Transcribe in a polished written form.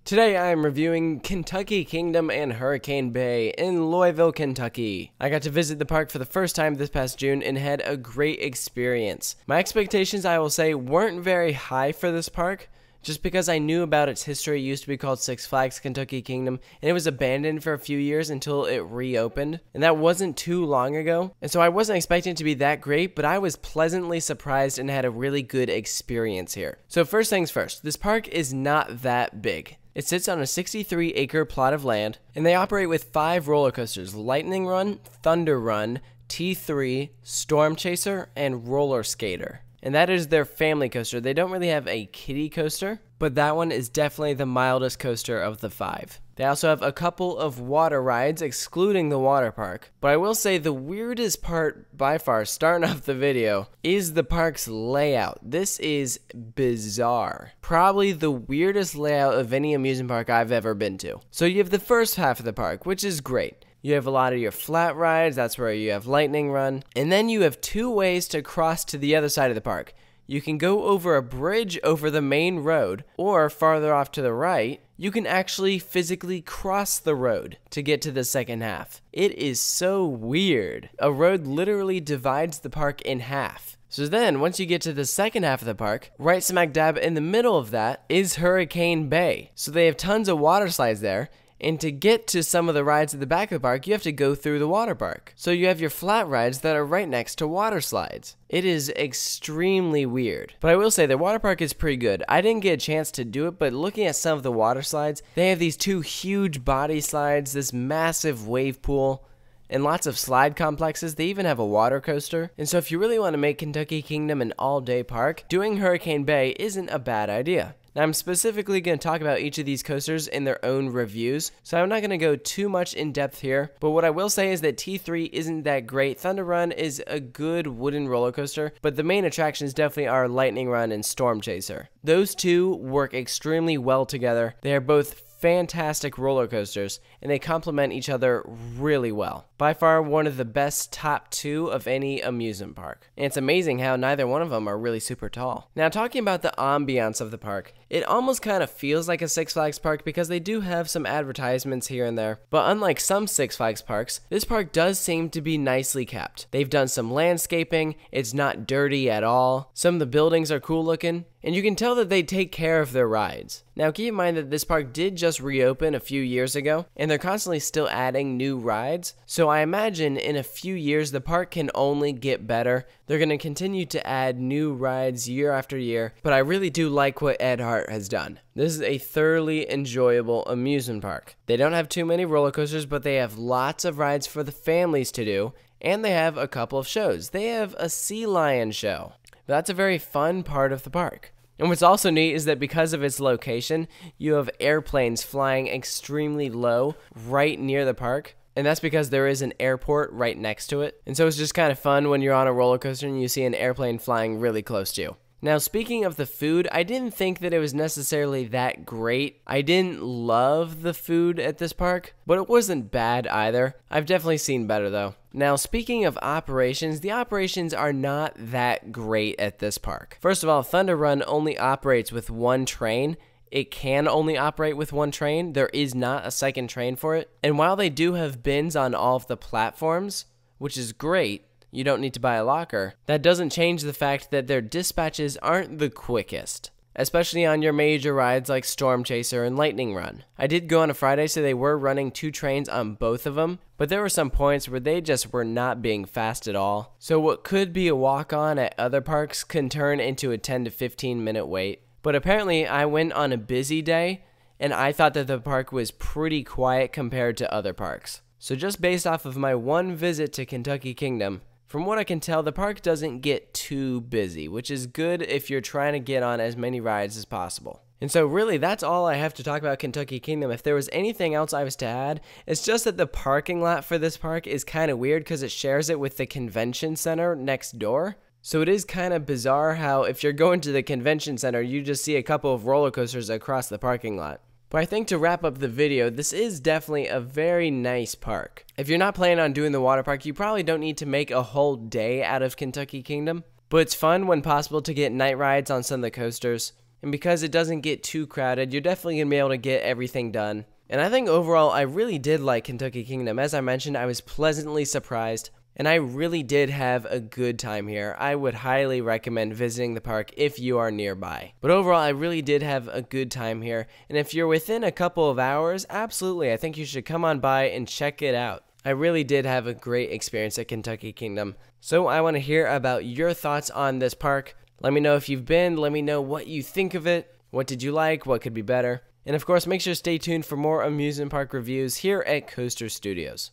Today I am reviewing Kentucky Kingdom and Hurricane Bay in Louisville, Kentucky. I got to visit the park for the first time this past June and had a great experience. My expectations, I will say, weren't very high for this park, just because I knew about its history. It used to be called Six Flags Kentucky Kingdom, and it was abandoned for a few years until it reopened, and that wasn't too long ago. And so I wasn't expecting it to be that great, but I was pleasantly surprised and had a really good experience here. So first things first, this park is not that big. It sits on a 63-acre plot of land, and they operate with 5 roller coasters: Lightning Run, Thunder Run, T3, Storm Chaser, and Roller Skater. And that is their family coaster. They don't really have a kiddie coaster, but that one is definitely the mildest coaster of the 5. They also have a couple of water rides, excluding the water park. But I will say the weirdest part by far, starting off the video, is the park's layout. This is bizarre. Probably the weirdest layout of any amusement park I've ever been to. So you have the first half of the park, which is great. You have a lot of your flat rides, that's where you have Lightning Run. And then you have 2 ways to cross to the other side of the park. You can go over a bridge over the main road, or farther off to the right, you can actually physically cross the road to get to the second half. It is so weird. A road literally divides the park in half. So then, once you get to the second half of the park, right smack dab in the middle of that is Hurricane Bay. So they have tons of water slides there. And to get to some of the rides at the back of the park, you have to go through the water park. So you have your flat rides that are right next to water slides. It is extremely weird. But I will say the water park is pretty good. I didn't get a chance to do it, but looking at some of the water slides, they have these 2 huge body slides, this massive wave pool, and lots of slide complexes. They even have a water coaster. And so if you really want to make Kentucky Kingdom an all-day park, doing Hurricane Bay isn't a bad idea. Now, I'm specifically going to talk about each of these coasters in their own reviews, so I'm not going to go too much in depth here, but what I will say is that T3 isn't that great. Thunder Run is a good wooden roller coaster, but the main attractions definitely are Lightning Run and Storm Chaser. Those 2 work extremely well together. They are both fantastic roller coasters, and they complement each other really well. By far one of the best top 2 of any amusement park. And it's amazing how neither one of them are really super tall. Now, talking about the ambiance of the park, it almost kind of feels like a Six Flags park because they do have some advertisements here and there. But unlike some Six Flags parks, this park does seem to be nicely kept. They've done some landscaping, it's not dirty at all, some of the buildings are cool looking, and you can tell that they take care of their rides. Now, keep in mind that this park did just reopen a few years ago, and they're constantly still adding new rides, so I imagine in a few years the park can only get better. They're going to continue to add new rides year after year, but I really do like what Ed Hart has done. This is a thoroughly enjoyable amusement park. They don't have too many roller coasters, but they have lots of rides for the families to do, and they have a couple of shows. They have a sea lion show. That's a very fun part of the park. And what's also neat is that because of its location, you have airplanes flying extremely low right near the park. And that's because there is an airport right next to it. And so it's just kind of fun when you're on a roller coaster and you see an airplane flying really close to you. Now, speaking of the food, I didn't think that it was necessarily that great. I didn't love the food at this park, but it wasn't bad either. I've definitely seen better though. Now, speaking of operations, the operations are not that great at this park. First of all, Thunder Run only operates with 1 train. It can only operate with 1 train. There is not a second train for it. And while they do have bins on all of the platforms, which is great, you don't need to buy a locker, that doesn't change the fact that their dispatches aren't the quickest, especially on your major rides like Storm Chaser and Lightning Run. I did go on a Friday, so they were running 2 trains on both of them, but there were some points where they just were not being fast at all. So what could be a walk-on at other parks can turn into a 10 to 15 minute wait. But apparently I went on a busy day, and I thought that the park was pretty quiet compared to other parks. So just based off of my 1 visit to Kentucky Kingdom, from what I can tell, the park doesn't get too busy, which is good if you're trying to get on as many rides as possible. And so really, that's all I have to talk about Kentucky Kingdom. If there was anything else I was to add, it's just that the parking lot for this park is kind of weird because it shares it with the convention center next door. So it is kind of bizarre how if you're going to the convention center, you just see a couple of roller coasters across the parking lot. But I think to wrap up the video, this is definitely a very nice park. If you're not planning on doing the water park, you probably don't need to make a whole day out of Kentucky Kingdom. But it's fun when possible to get night rides on some of the coasters. and because it doesn't get too crowded, you're definitely going to be able to get everything done. And I think overall, I really did like Kentucky Kingdom. As I mentioned, I was pleasantly surprised, and I really did have a good time here. I would highly recommend visiting the park if you are nearby. But overall, I really did have a good time here, and if you're within a couple of hours, absolutely, I think you should come on by and check it out. I really did have a great experience at Kentucky Kingdom. So I want to hear about your thoughts on this park. Let me know if you've been, let me know what you think of it, what did you like, what could be better. And of course, make sure to stay tuned for more amusement park reviews here at Coaster Studios.